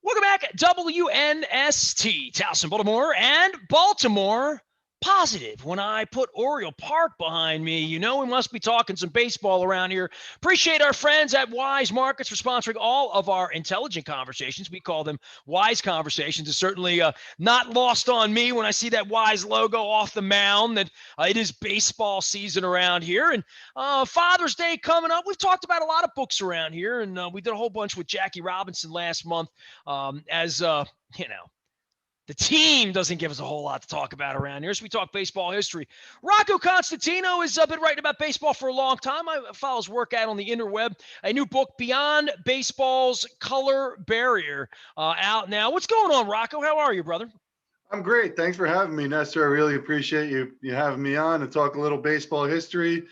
Welcome back, WNST, Towson, Baltimore, and Baltimore positive. When I put Oriole Park behind me, you know we must be talking some baseball around here. Appreciate our friends at Wise Markets for sponsoring all of our intelligent conversations. We call them Wise Conversations. It's certainly not lost on me when I see that Wise logo off the mound that it is baseball season around here. And Father's Day coming up. We've talked about a lot of books around here, and we did a whole bunch with Jackie Robinson last month. As you know, the team doesn't give us a whole lot to talk about around here, so we talk baseball history. Rocco Constantino has been writing about baseball for a long time. I follow his work out on the interweb. A new book, Beyond Baseball's Color Barrier, out now. What's going on, Rocco? How are you, brother? I'm great. Thanks for having me, Nestor. I really appreciate you having me on to talk a little baseball history,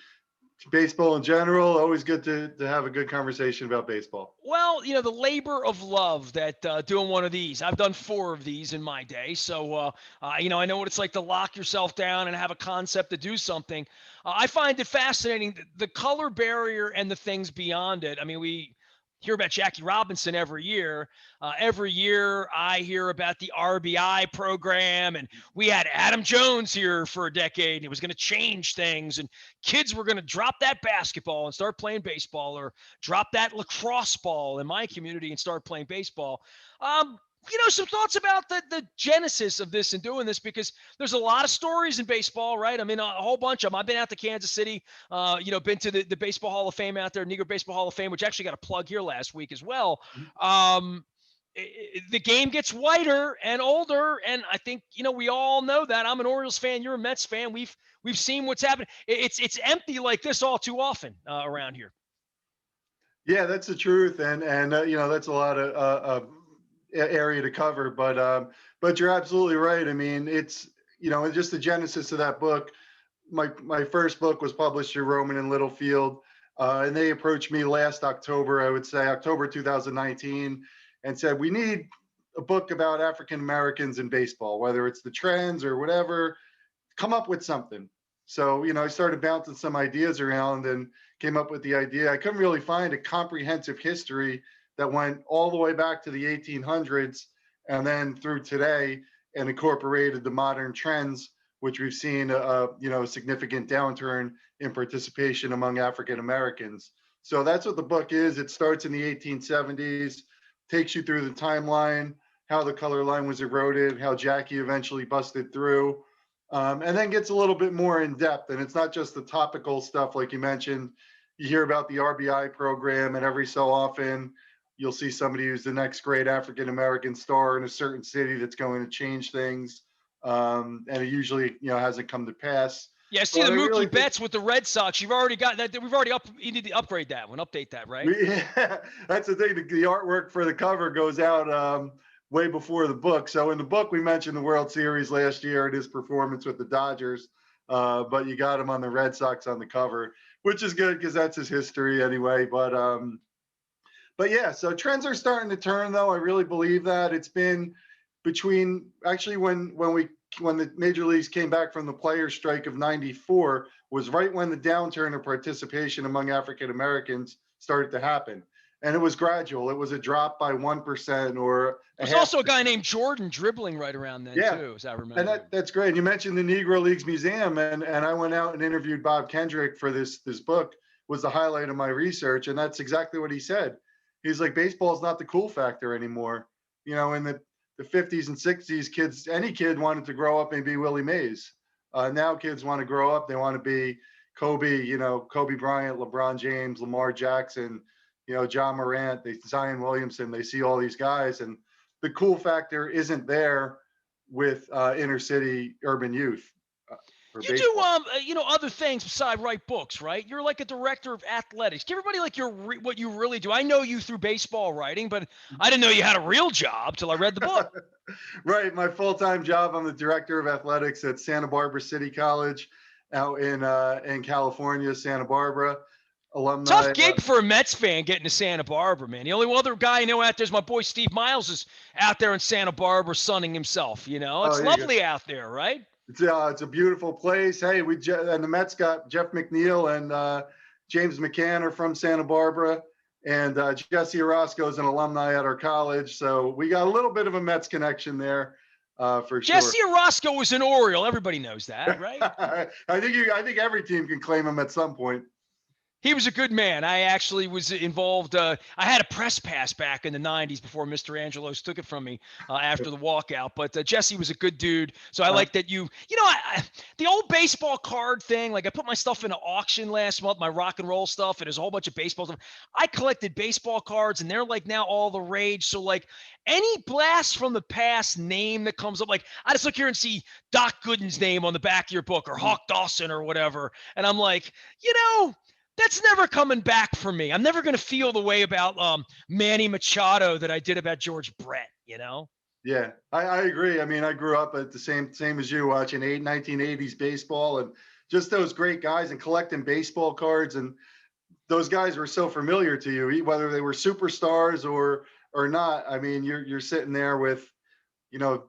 baseball in general. Always good to have a good conversation about baseball. Well, the labor of love that doing one of these. I've done 4 of these in my day. So, I know what it's like to lock yourself down and have a concept to do something. I find it fascinating, the color barrier and the things beyond it. I mean, we hear about Jackie Robinson every year. Every year I hear about the R.B.I. program, and we had Adam Jones here for a decade, and it was going to change things, and kids were going to drop that basketball and start playing baseball, or drop that lacrosse ball in my community and start playing baseball. Some thoughts about the genesis of this and doing this, because there's a lot of stories in baseball, right? I mean, a whole bunch of them. I've been out to Kansas City, been to the Baseball Hall of Fame out there, Negro Baseball Hall of Fame, which actually got a plug here last week as well. The game gets whiter and older, and I think we all know that. I'm an Orioles fan, you're a Mets fan. We've seen what's happened. It's empty like this all too often around here. Yeah, that's the truth, and that's a lot of area to cover, but you're absolutely right. I mean, it's just the genesis of that book. My first book was published through Rowman and Littlefield, and they approached me last October, I would say October 2019, and said we need a book about African Americans in baseball, whether it's the trends or whatever. Come up with something. So I started bouncing some ideas around and came up with the idea. I couldn't really find a comprehensive history that went all the way back to the 1800s and then through today and incorporated the modern trends, which we've seen a significant downturn in participation among African Americans. So that's what the book is. It starts in the 1870s, takes you through the timeline, how the color line was eroded, how Jackie eventually busted through, and then gets a little bit more in depth. And it's not just the topical stuff like you mentioned. You hear about the R.B.I. program, and every so often you'll see somebody who's the next great African American star in a certain city that's going to change things, and it usually hasn't come to pass. Yeah, see the Mookie Betts with the Red Sox. You've already got that. We've already you need to upgrade that one, update that, right? Yeah, that's the thing. The artwork for the cover goes out way before the book. So in the book, we mentioned the World Series last year and his performance with the Dodgers, but you got him on the Red Sox on the cover, which is good because that's his history anyway. But yeah, so trends are starting to turn, though. I really believe that. It's been between actually when the major leagues came back from the players' strike of '94 was right when the downturn of participation among African Americans started to happen. And it was gradual. It was a drop by 1% or there's also a guy named Jordan dribbling right around then, too, as I remember. And that's great. You mentioned the Negro Leagues Museum, and I went out and interviewed Bob Kendrick for this book, was the highlight of my research. And that's exactly what he said. He's like, baseball is not the cool factor anymore. In the 50s and 60s, any kid wanted to grow up and be Willie Mays. Now kids want to grow up. They want to be Kobe Bryant, LeBron James, Lamar Jackson, John Morant, Zion Williamson. They see all these guys, and the cool factor isn't there with inner city urban youth. You baseball. Do other things besides write books, right? You're like a director of athletics. Give everybody like what you really do. I know you through baseball writing, but I didn't know you had a real job till I read the book. Right, my full-time job. I'm the director of athletics at Santa Barbara City College, out in California, Santa Barbara. Alumni. Tough gig for a Mets fan getting to Santa Barbara, man. The only other guy I know out there is my boy Steve Miles is out there in Santa Barbara sunning himself. It's lovely out there, right? It's a beautiful place. Hey, and the Mets got Jeff McNeil and James McCann are from Santa Barbara. And Jesse Orozco is an alumni at our college, so we got a little bit of a Mets connection there, for sure. Jesse Orozco was an Oriole. Everybody knows that, right? I think every team can claim him at some point. He was a good man. I actually was involved. I had a press pass back in the 90s before Mr. Angelos took it from me after the walkout. But Jesse was a good dude. So I like that the old baseball card thing, like I put my stuff in an auction last month, my rock and roll stuff, and there's a whole bunch of baseball stuff. I collected baseball cards, and they're like now all the rage. So like any blast from the past name that comes up, like I just look here and see Doc Gooden's name on the back of your book or Hawk Dawson or whatever. And I'm like, that's never coming back for me. I'm never going to feel the way about Manny Machado that I did about George Brett, Yeah, I agree. I mean, I grew up at the same as you, watching 1980s baseball and just those great guys and collecting baseball cards. And those guys were so familiar to you, whether they were superstars or not. I mean, you're sitting there with,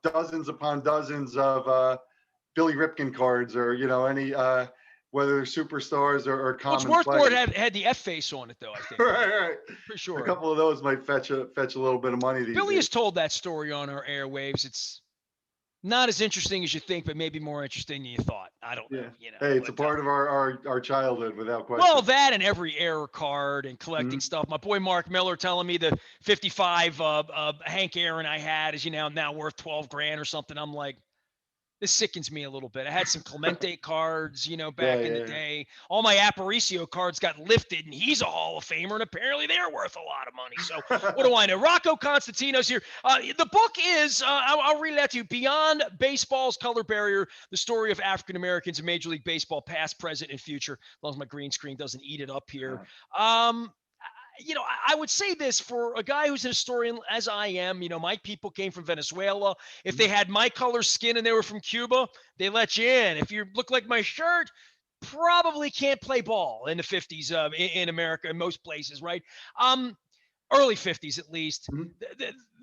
dozens upon dozens of Billy Ripken cards, or any whether they're superstars or Well, it's common worth more. players. It had the F face on it, though, I think. Right. For sure. A couple of those might fetch a little bit of money these Billy days. has told that story on our airwaves. It's not as interesting as you think, but maybe more interesting than you thought. I don't know. Hey, it's a part of our childhood, without question. Well, that and every error card and collecting stuff. My boy Mark Miller telling me the 55 Hank Aaron I had is now worth 12 grand or something. I'm like, this sickens me a little bit. I had some Clemente cards, back in the day. All my Aparicio cards got lifted, and he's a Hall of Famer, and apparently they're worth a lot of money. So what do I know? Rocco Constantino's here. The book is, I'll read it out to you, Beyond Baseball's Color Barrier, the story of African Americans in Major League Baseball, past, present, and future, as long as my green screen doesn't eat it up here. I would say this for a guy who's an historian, as I am. My people came from Venezuela. If they had my color skin and they were from Cuba, they let you in. If you look like my shirt, probably can't play ball in the 50s in America, in most places, right? Early 50s at least.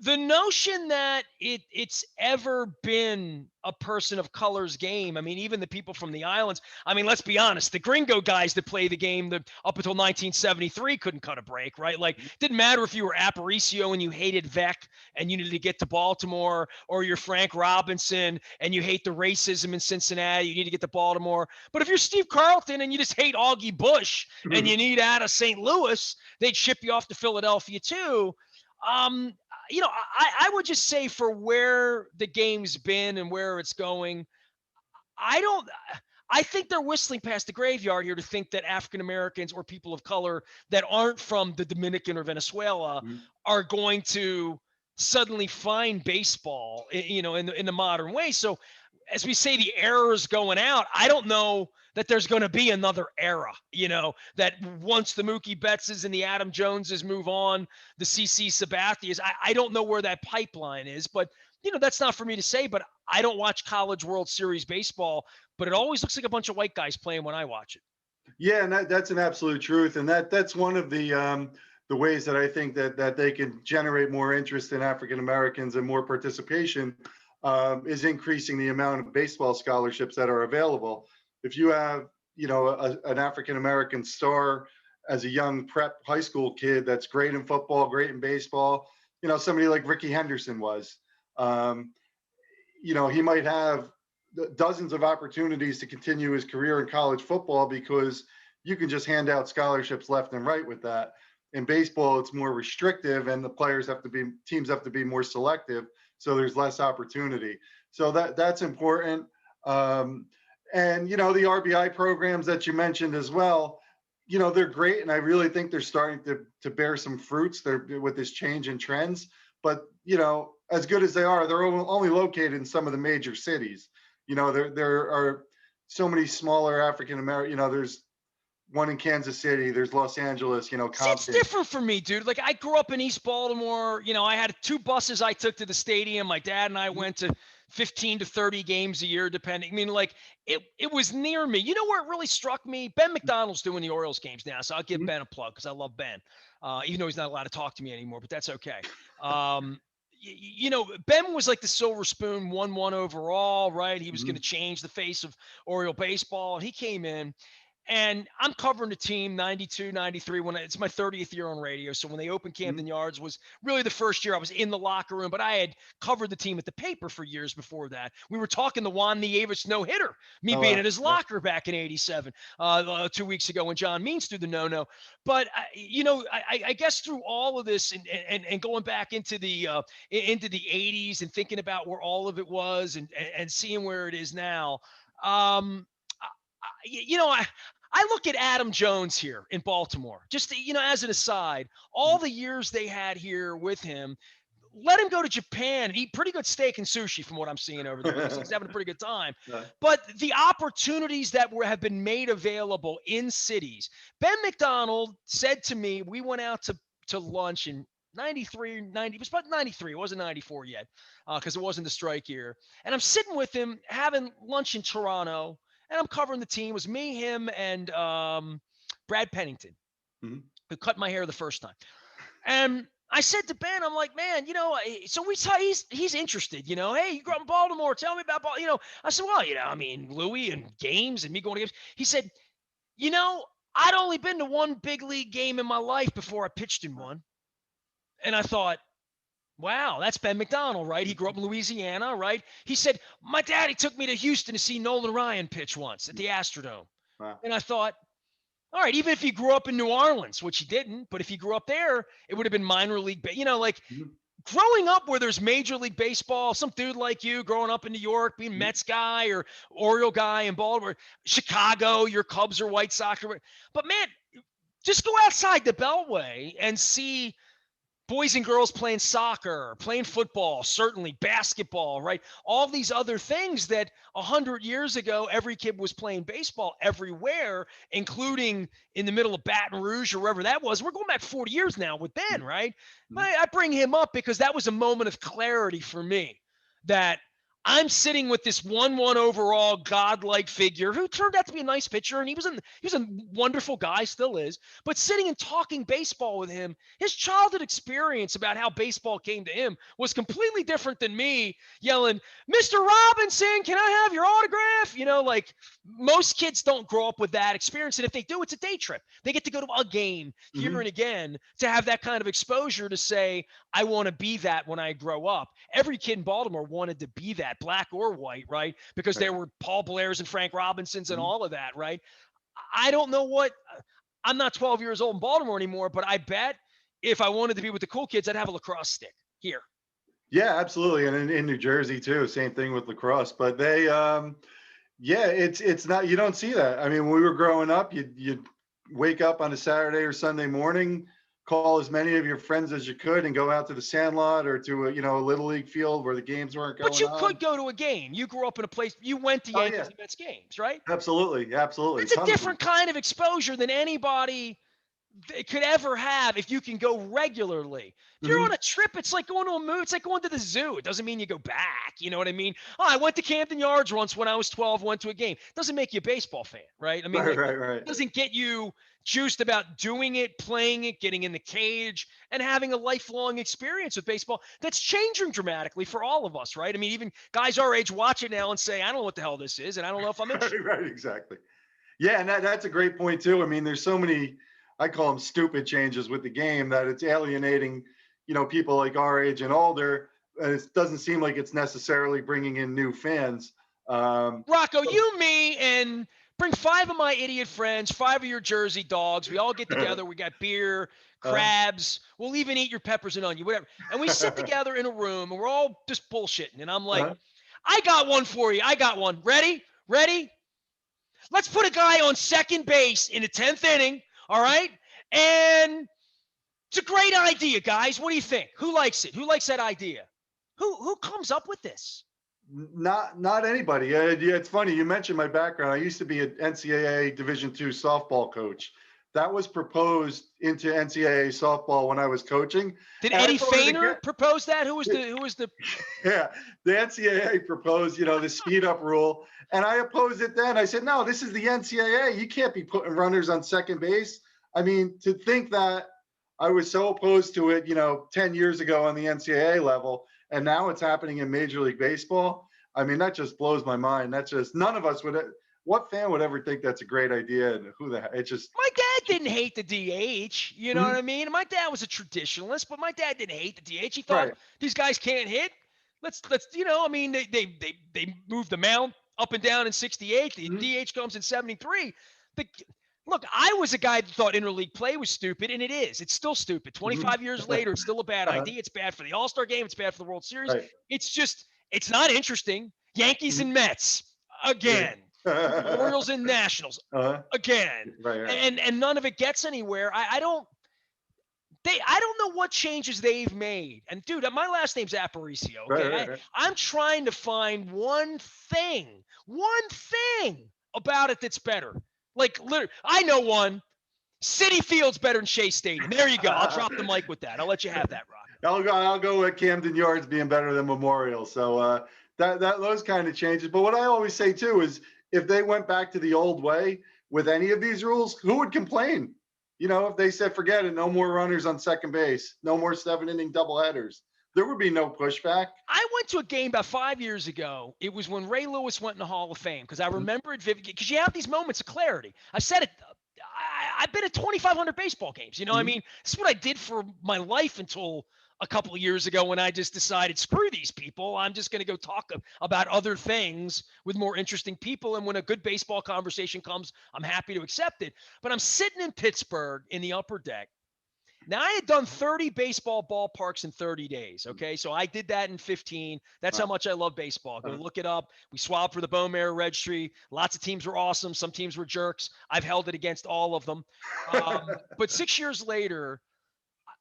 The notion that it's ever been a person of color's game. I mean, even the people from the islands. I mean, let's be honest. The gringo guys that play the game up until 1973 couldn't cut a break, right? Like, didn't matter if you were Aparicio and you hated Vec and you needed to get to Baltimore, or you're Frank Robinson and you hate the racism in Cincinnati, you need to get to Baltimore. But if you're Steve Carlton and you just hate Augie Bush and you need out of St. Louis, they'd ship you off to Philadelphia too. I would just say, for where the game's been and where it's going, I think they're whistling past the graveyard here to think that African Americans or people of color that aren't from the Dominican or Venezuela are going to suddenly find baseball, in the modern way. So as we say, the era is going out. I don't know that there's going to be another era, that once the Mookie Bettses and the Adam Joneses move on, the CC Sabathias, I don't know where that pipeline is, but that's not for me to say. But I don't watch College World Series baseball, but it always looks like a bunch of white guys playing when I watch it. Yeah, and that's an absolute truth. And that's one of the ways that I think that they can generate more interest in African Americans and more participation, is increasing the amount of baseball scholarships that are available. If you have, an African American star as a young prep high school kid that's great in football, great in baseball, somebody like Ricky Henderson was, he might have dozens of opportunities to continue his career in college football, because you can just hand out scholarships left and right with that. In baseball, it's more restrictive, and the teams have to be more selective. So there's less opportunity. So that's important. And, the R.B.I. programs that you mentioned as well, they're great. And I really think they're starting to bear some fruits there with this change in trends. But, as good as they are, they're only located in some of the major cities. There are so many smaller African American, there's one in Kansas City, there's Los Angeles, Compton. It's different for me, dude. Like, I grew up in East Baltimore. I had 2 buses I took to the stadium. My dad and I went to 15 to 30 games a year, depending. I mean, like, it was near me. You know where it really struck me? Ben McDonald's doing the Orioles games now, so I'll give Ben a plug because I love Ben, even though he's not allowed to talk to me anymore, but that's okay. Ben was like the silver spoon 1-1 overall, right? He was going to change the face of Oriole baseball. He came in. And I'm covering the team 92, 93 when it's my 30th year on radio. So when they opened Mhm. Camden Yards was really the first year I was in the locker room, but I had covered the team at the paper for years before that. We were talking the Juan Nieves no-hitter, me Oh, being wow. in his Yeah. locker back in 87, 2 weeks ago when John Means threw the no-no. But, I guess through all of this and going back into the 80s and thinking about where all of it was and seeing where it is now, um, I look at Adam Jones here in Baltimore, just, as an aside, all Mhm. the years they had here with him, let him go to Japan and eat pretty good steak and sushi from what I'm seeing over there. Looks like he's having a pretty good time. Uh, But the opportunities that have been made available in cities. Ben McDonald said to me, we went out to lunch in 93, 90, it was about 93. It wasn't 94 yet because it wasn't the strike year. And I'm sitting with him having lunch in Toronto and I'm covering the team. It was me, him, and Brad Pennington, mhm. who cut my hair the first time. And I said to Ben, I'm like, man, so he's interested, hey, you grew up in Baltimore. Tell me about Baltimore. I said, well, I mean, Louis and games and me going to games. He said, I'd only been to one big league game in my life before I pitched in one. And I thought, wow, that's Ben McDonald, right? He grew up in Louisiana, right? He said, my daddy took me to Houston to see Nolan Ryan pitch once at the Astrodome. Wow. And I thought, all right, even if he grew up in New Orleans, which he didn't, but if he grew up there, it would have been minor league. Like Mhm. growing up where there's Major League Baseball, some dude like you growing up in New York, being Mhm. Mets guy or Oriole guy in Baltimore, Chicago, your Cubs or White Sox. But man, just go outside the Beltway and see boys and girls playing soccer, playing football, certainly basketball, right? All these other things that 100 years ago, every kid was playing baseball everywhere, including in the middle of Baton Rouge or wherever that was. We're going back 40 years now with Ben, right? Mhm. I bring him up because that was a moment of clarity for me that I'm sitting with this 1-1 overall godlike figure who turned out to be a nice pitcher, and he was a wonderful guy, still is. But sitting and talking baseball with him, his childhood experience about how baseball came to him was completely different than me yelling, Mr. Robinson, can I have your autograph? Like most kids don't grow up with that experience. And if they do, it's a day trip. They get to go to a game here Mhm. and again to have that kind of exposure to say, I want to be that when I grow up. Every kid in Baltimore wanted to be that, black or white, right? Because Right. there were Paul Blairs and Frank Robinsons and Mhm. all of that, right? I don't know what. I'm not 12 years old in Baltimore anymore, but I bet if I wanted to be with the cool kids, I'd have a lacrosse stick here. Yeah, absolutely. And in New Jersey too, same thing with lacrosse. But yeah, it's not, you don't see that. I mean, when we were growing up, you'd wake up on a Saturday or Sunday morning, call as many of your friends as you could, and go out to the sandlot or to a little league field where the games weren't But going you on. could go to a game. You grew up in a place, you went to Oh Yankees yeah, and Mets games, right? absolutely, absolutely, That's a tons of them. different kind of exposure than anybody could ever have if you can go regularly. If you're on Hmm. a trip, it's like going to a movie. It's like going to the zoo. It doesn't mean you go back. You know what I mean? Oh, I went to Camden Yards once when I was 12, went to a game. Doesn't make you a baseball fan, right? I mean, Right, like, right, right. doesn't get you juiced about doing it, playing it, getting in the cage, and having a lifelong experience with baseball that's changing dramatically for all of us, right? I mean, even guys our age watch it now and say, I don't know what the hell this is, and I don't know if I'm interested. Right, right, exactly. Yeah, and that's a great point too. I mean, there's so many, I call them stupid changes with the game that it's alienating, people like our age and older. And it doesn't seem like it's necessarily bringing in new fans. Um, Rocco, you, me, and bring 5 of my idiot friends, 5 of your Jersey dogs. We all get together. We got beer, uh, crabs. We'll even eat your peppers and onion, whatever. And we sit together in a room and we're all just bullshitting. And I'm like, uh, I got one for you. I got one. Ready? Ready? Let's put a guy on second base in the 10th inning. All right. And it's a great idea, guys. What do you think? Who likes it? Who likes that idea? Who comes up with this? not anybody. Yeah, it's funny. You mentioned my background. I used to be an NCAA Division II softball coach. That was proposed into NCAA softball when I was coaching, Did and I Eddie thought it Feiner again. propose that? Who was the Yeah, the NCAA proposed, the speed up rule, and I opposed it then. I said, no, this is the NCAA. You can't be putting runners on second base. I mean, to think that I was so opposed to it, 10 years ago on the NCAA level, and now it's happening in Major League Baseball. I mean, that just blows my mind. That's just none of us would. what fan would ever think that's a great idea? And who the heck? It's just, My dad didn't hate the DH. You know what Mhm. I mean? My dad was a traditionalist, but my dad didn't hate the DH. He thought Right. these guys can't hit. Let's I mean, they moved the mound up and down in '68. The Mhm. DH comes in '73. The Look, I was a guy that thought interleague play was stupid, and it is. It's still stupid. Mhm. 25 years later, it's still a bad idea. It's bad for the All-Star game. It's bad for the World Series. Right. It's not interesting. Yankees Mhm. and Mets Yeah. again. Orioles and Nationals Uh-huh. again. Right. Right. And none of it gets anywhere. I don't know what changes they've made. And dude, my last name's Aparicio. Right. Okay. Right. Right. I'm trying to find one thing about it that's better. Like literally, I know one. City Field's better than Shea Stadium. There you go. I'll drop the mic with that. I'll let you have that, Rock. I'll go with Camden Yards being better than Memorial. So that those kind of changes. But what I always say too is if they went back to the old way with any of these rules, who would complain? You know, if they said forget it, no more runners on second base, no more 7 inning doubleheaders, there would be no pushback. I went to a game about 5 years ago. It was when Ray Lewis went in the Hall of Fame because I Mhm. remember it vividly. Because you have these moments of clarity. I've said it. I've been at 2,500 baseball games. You know, what I Mhm. mean, this is what I did for my life until a couple of years ago when I just decided, screw these people. I'm just going to go talk about other things with more interesting people. And when a good baseball conversation comes, I'm happy to accept it. But I'm sitting in Pittsburgh in the upper deck. Now, I had done 30 baseball ballparks in 30 days. Okay. So I did that in 15. That's how Wow. much I love baseball. Go Uh, look it up. We swabbed for the Bone Marrow Registry. Lots of teams were awesome. Some teams were jerks. I've held it against all of them. But 6 years later,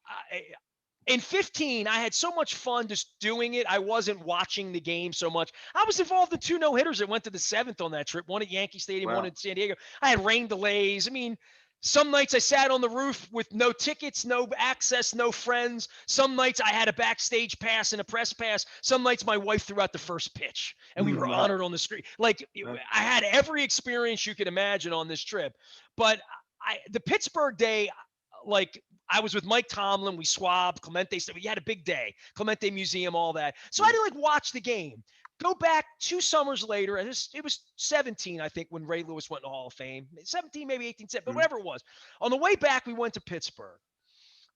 I, in 15, I had so much fun just doing it. I wasn't watching the game so much. I was involved in two no-hitters that went to the seventh on that trip, one at Yankee Stadium, one wow. in San Diego. I had rain delays. I mean, some nights I sat on the roof with no tickets, no access, no friends. Some nights I had a backstage pass and a press pass. Some nights my wife threw out the first pitch and we were Wow. honored on the screen. Like I had every experience you could imagine on this trip. But the Pittsburgh day, like I was with Mike Tomlin. We swabbed. Clemente said we had a big day. Clemente Museum, all that. So I Mhm. didn't like watch the game. Go back 2 summers later, and it was 17, I think, when Ray Lewis went in the Hall of Fame. 17, maybe 18, but Mhm. whatever it was. On the way back, we went to Pittsburgh.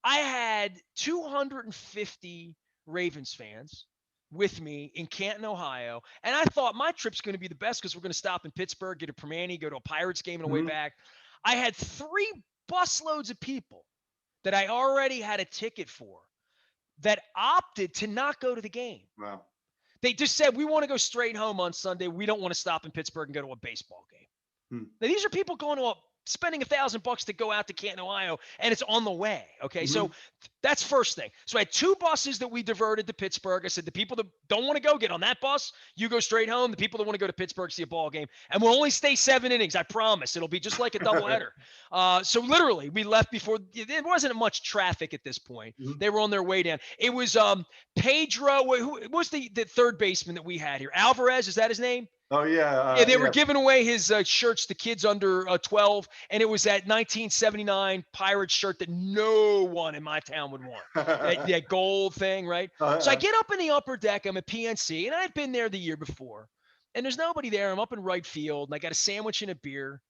I had 250 Ravens fans with me in Canton, Ohio. And I thought my trip's going to be the best because we're going to stop in Pittsburgh, get a Permane, go to a Pirates game on the way Mhm. back. I had 3 busloads of people that I already had a ticket for that opted to not go to the game. Wow. They just said, we want to go straight home on Sunday. We don't want to stop in Pittsburgh and go to a baseball game. Hmm. Now, these are people going to spending $1,000 to go out to Canton, Ohio, and it's on the way. Okay. So Mhm. that's first thing. So I had 2 buses that we diverted to Pittsburgh. I said, the people that don't want to go, get on that bus. You go straight home. The people that want to go to Pittsburgh, see a ball game. And we'll only stay 7 innings. I promise. It'll be just like a doubleheader. So literally, we left before there wasn't much traffic at this point. Mhm. They were on their way down. It was Pedro. Who was the third baseman that we had here? Alvarez. Is that his name? Oh yeah. Yeah, they were Yeah. giving away his shirts to kids under 12, and it was that 1979 Pirates shirt that no one in my town would want. That gold thing, right? So I Uh, get up in the upper deck. I'm at PNC, and I've been there the year before, and there's nobody there. I'm up in right field, and I got a sandwich and a beer.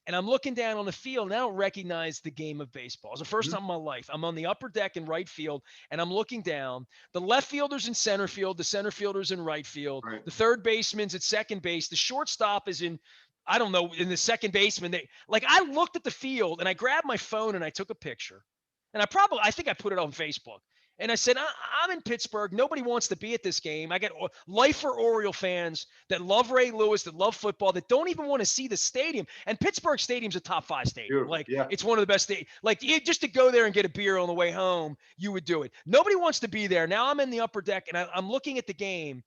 And I'm looking down on the field, and I don't recognize the game of baseball. It's the first mhm. time in my life. I'm on the upper deck in right field, and I'm looking down. The left fielder's in center field. The center fielder's in right field. Right. The third baseman's at second base. The shortstop is in, I don't know, in the second baseman. I looked at the field, and I grabbed my phone, and I took a picture. And I think I put it on Facebook. And I said, I'm in Pittsburgh. Nobody wants to be at this game. I got lifer Oriole fans that love Ray Lewis, that love football, that don't even want to see the stadium. And Pittsburgh Stadium's a top 5 stadium. Beautiful. Like, Yeah. it's one of the best. Just to go there and get a beer on the way home, you would do it. Nobody wants to be there. Now I'm in the upper deck, and I'm looking at the game.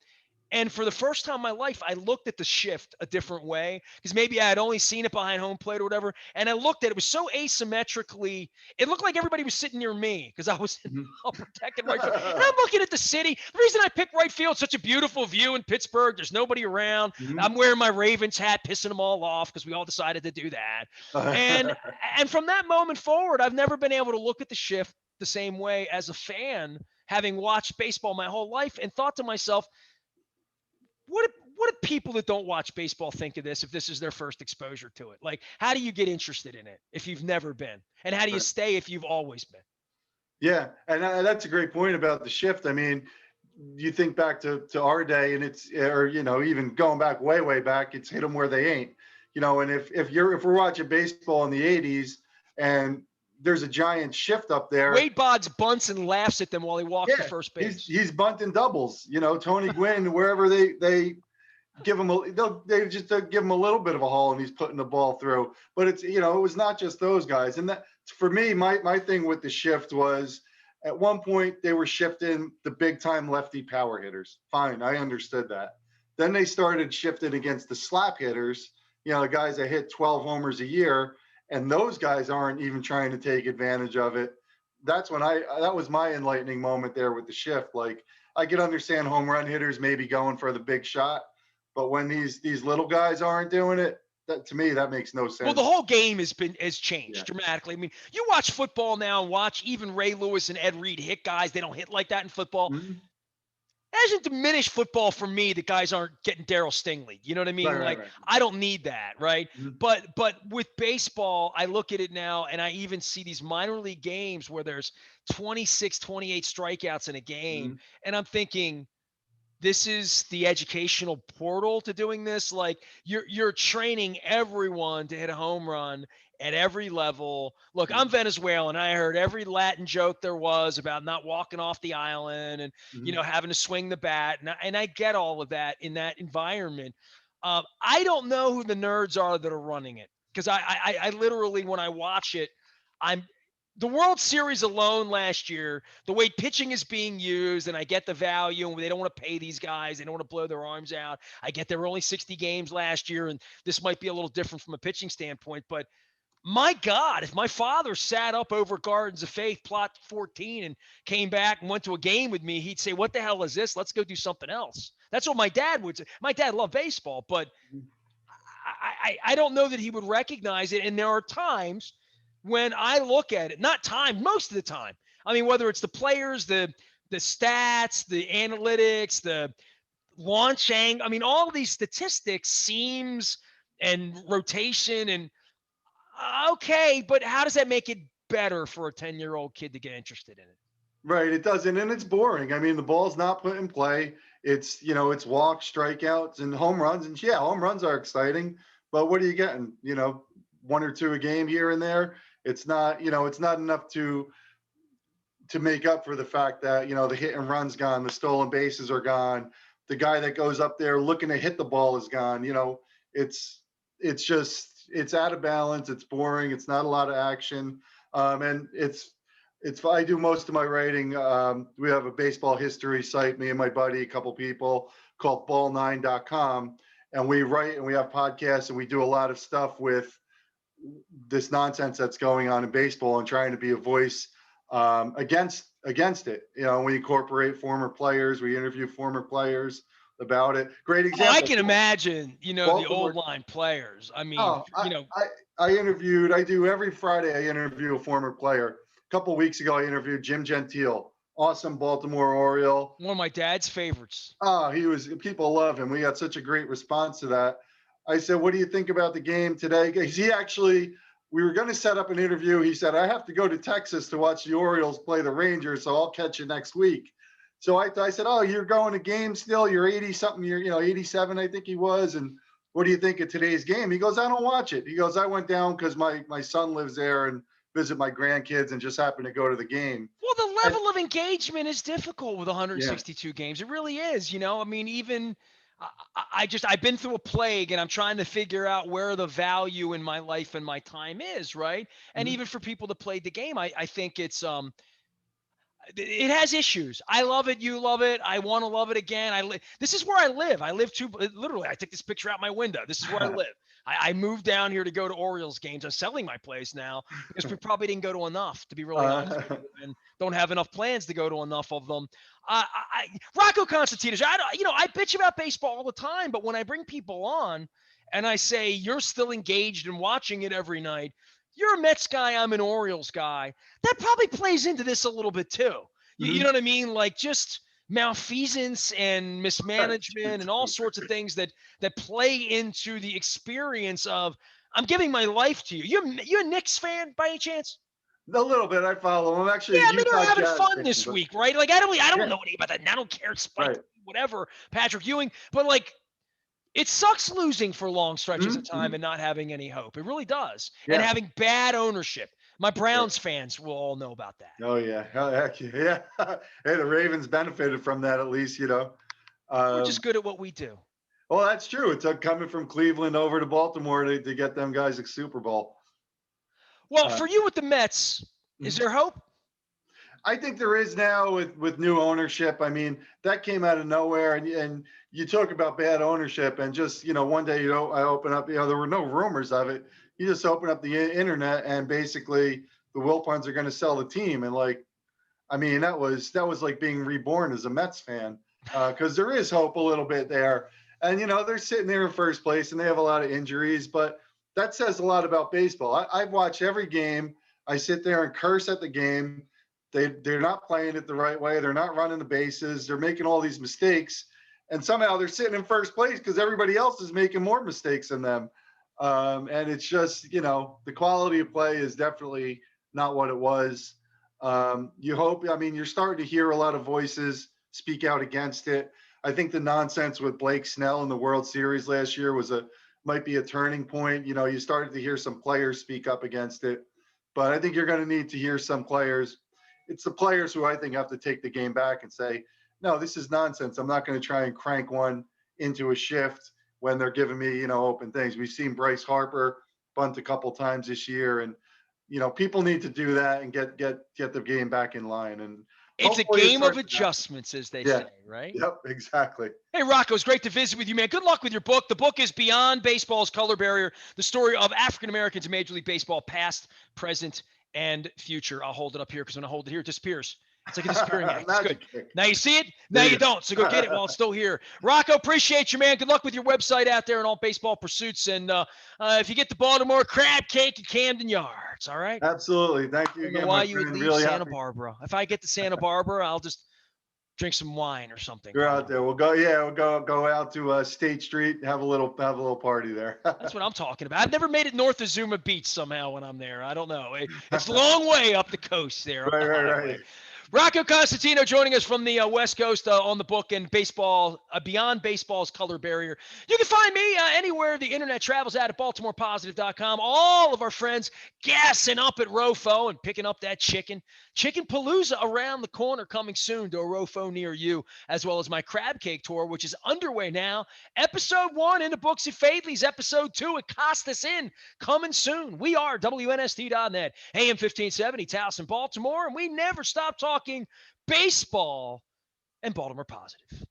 And for the first time in my life, I looked at the shift a different way because maybe I had only seen it behind home plate or whatever. And I looked at it, was so asymmetrically. It looked like everybody was sitting near me because I was in Mhm. upper deck and right field. And I'm looking at the city. The reason I picked right field, such a beautiful view in Pittsburgh. There's nobody around. Mhm. I'm wearing my Ravens hat, pissing them all off because we all decided to do that. And and from that moment forward, I've never been able to look at the shift the same way as a fan, having watched baseball my whole life, and thought to myself, what do people that don't watch baseball think of this if this is their first exposure to it? Like, how do you get interested in it if you've never been? And how do you Right. stay if you've always been? Yeah, and that's a great point about the shift. I mean, you think back to our day, and it's, or even going back way back, it's hit them where they ain't. And if we're watching baseball in the '80s, and there's a giant shift up there. Wade Boggs bunts and laughs at them while he walks to Yeah, first he's base. he's bunting doubles. Tony Gwynn, wherever they give him they just give him a little bit of a haul, and he's putting the ball through. But it's it was not just those guys. And that, for me, my thing with the shift was, at one point they were shifting the big time lefty power hitters. Fine, I understood that. Then they started shifting against the slap hitters, the guys that hit 12 homers a year, and those guys aren't even trying to take advantage of it. That's when that was my enlightening moment there with the shift. Like, I could understand home run hitters maybe going for the big shot, but when these little guys aren't doing it, that, to me, that makes no sense. Well, the whole game has changed Yeah. dramatically. I mean, you watch football now and watch even Ray Lewis and Ed Reed hit guys. They don't hit like that in football. Mm-hmm. It hasn't diminished football for me that guys aren't getting Daryl Stingley. You know what I mean? Right. I don't need that, right? Mm-hmm. But with baseball, I look at it now and I even see these minor league games where there's 26, 28 strikeouts in a game. Mm-hmm. And I'm thinking, this is the educational portal to doing this. Like, you're training everyone to hit a home run at every level. Look, I'm Venezuelan. I heard every Latin joke there was about not walking off the island and having to swing the bat, and I get all of that in that environment. I don't know who the nerds are that are running it, because I literally, when I watch it, the World Series alone last year, the way pitching is being used, and I get the value, and they don't want to pay these guys. They don't want to blow their arms out. I get there were only 60 games last year, and this might be a little different from a pitching standpoint. But my God, if my father sat up over Gardens of Faith, plot 14, and came back and went to a game with me, he'd say, "What the hell is this? Let's go do something else." That's what my dad would say. My dad loved baseball, but I don't know that he would recognize it. And there are times when I look at it, most of the time. I mean, whether it's the players, the stats, the analytics, the launch angle, I mean, all of these statistics seems and rotation and okay, but how does that make it better for a 10-year-old kid to get interested in it? Right, it doesn't, and it's boring. I mean, the ball's not put in play. It's it's walks, strikeouts, and home runs. And yeah, home runs are exciting, but what are you getting? One or two a game here and there. It's not, it's not enough to make up for the fact that the hit and run's gone, the stolen bases are gone, the guy that goes up there looking to hit the ball is gone. It's just, it's out of balance. It's boring. It's not a lot of action, and it's I do most of my writing. We have a baseball history site, me and my buddy, a couple people, called ball9.com, and we write and we have podcasts and we do a lot of stuff with this nonsense that's going on in baseball and trying to be a voice against it. We incorporate former players, we interview former players about it. Great example. I can imagine, the old line players. I mean, I interviewed. I do every Friday. I interview a former player. A couple of weeks ago, I interviewed Jim Gentile, awesome Baltimore Oriole. One of my dad's favorites. People love him. We got such a great response to that. I said, "What do you think about the game today?" We were going to set up an interview. He said, "I have to go to Texas to watch the Orioles play the Rangers, so I'll catch you next week." So I said, "Oh, you're going to game still? You're 80 something. You're 87, I think he was. And what do you think of today's game?" He goes, "I don't watch it." He goes, "I went down because my son lives there and visit my grandkids and just happened to go to the game." Well, the level of engagement is difficult with 162 games. It really is. I mean, even I've been through a plague and I'm trying to figure out where the value in my life and my time is, right? And even for people that played the game, I think it has issues. I love it. You love it. I want to love it again. This is where I live. I live literally, I take this picture out my window. This is where I live. I moved down here to go to Orioles games. I'm selling my place now because we probably didn't go to enough, to be really honest with you, and don't have enough plans to go to enough of them. Rocco Constantino, I bitch about baseball all the time, but when I bring people on and I say, you're still engaged in watching it every night, you're a Mets guy, I'm an Orioles guy, that probably plays into this a little bit too. You know what I mean? Like, just malfeasance and mismanagement and all sorts of things that play into the experience of I'm giving my life to you. You a Knicks fan by any chance? A little bit. I follow. I'm Yeah, actually a I mean they're Utah having Jazz fun fan, this but week, right? Like I don't yeah, know anything about that. And I don't care. It's Spike, right. whatever, Patrick Ewing, but like it sucks losing for long stretches of time Mm-hmm. and not having any hope. It really does, and Yeah. having bad ownership. My Right. Browns fans will all know about that. Oh yeah. Oh, heck yeah. Hey, the Ravens benefited from that at least, you know. We're just Um, good at what we do. well, that's true. It took coming from Cleveland over to Baltimore to get them guys a Super Bowl. Well, Uh, for you with the Mets, is mhm. there hope? I think there is now with new ownership. I mean, that came out of nowhere, and you talk about bad ownership, and just one day I open up, there were no rumors of it. You just open up the internet, and basically the Wilpons are going to sell the team, and like, I mean, that was like being reborn as a Mets fan, because there is hope a little bit there, and they're sitting there in first place, and they have a lot of injuries, but that says a lot about baseball. I've watched every game. I sit there and curse at the game. They're not playing it the right way. They're not running the bases. They're making all these mistakes, and somehow they're sitting in first place because everybody else is making more mistakes than them. And it's just the quality of play is definitely not what it was. You hope. I mean, you're starting to hear a lot of voices speak out against it. I think the nonsense with Blake Snell in the World Series last year might be a turning point. You started to hear some players speak up against it, but I think you're going to need to hear some players. It's the players who I think have to take the game back and say, no, this is nonsense. I'm not going to try and crank one into a shift when they're giving me, open things. We've seen Bryce Harper bunt a couple times this year, and people need to do that and get the game back in line. And It's a hopefully it game of starts to happen. adjustments, as they Yeah. say, right? Yep. Exactly. Hey, Rocco, it's great to visit with you, man. Good luck with your book. The book is Beyond Baseball's Color Barrier, the story of African Americans in Major League Baseball, past, present, and future. I'll hold it up here because when I hold it here, it disappears. It's like a disappearing act. It's good. Magic kick. Now you see it, now There you you don't. So go get it while it's still here. Rocco, appreciate you, man. Good luck with your website out there and all baseball pursuits. And if you get the Baltimore, crab cake at Camden Yards, all right? Absolutely. Thank I you don't know again, my why you would friend. leave Really Santa happy Barbara. If I get to Santa Barbara, I'll just drink some wine or something. you're out Probably. there. We'll go. Yeah, we'll go out to State Street. Have a little party there. That's what I'm talking about. I've never made it north of Zuma Beach somehow when I'm there. I don't know. It's a long way up the coast there, up Right, the right, highway. right. Rocco Constantino joining us from the West Coast on the book and baseball, Beyond Baseball's Color Barrier. You can find me anywhere the internet travels at BaltimorePositive.com. All of our friends gassing up at Rofo and picking up that chicken. Chicken Palooza around the corner coming soon to a Rofo near you, as well as my crab cake tour, which is underway now. Episode 1 into Booksy Faithleys. Episode 2 at Costas Inn coming soon. We are WNST.net, AM 1570, Towson, Baltimore, and we never stop talking baseball and Baltimore Positive.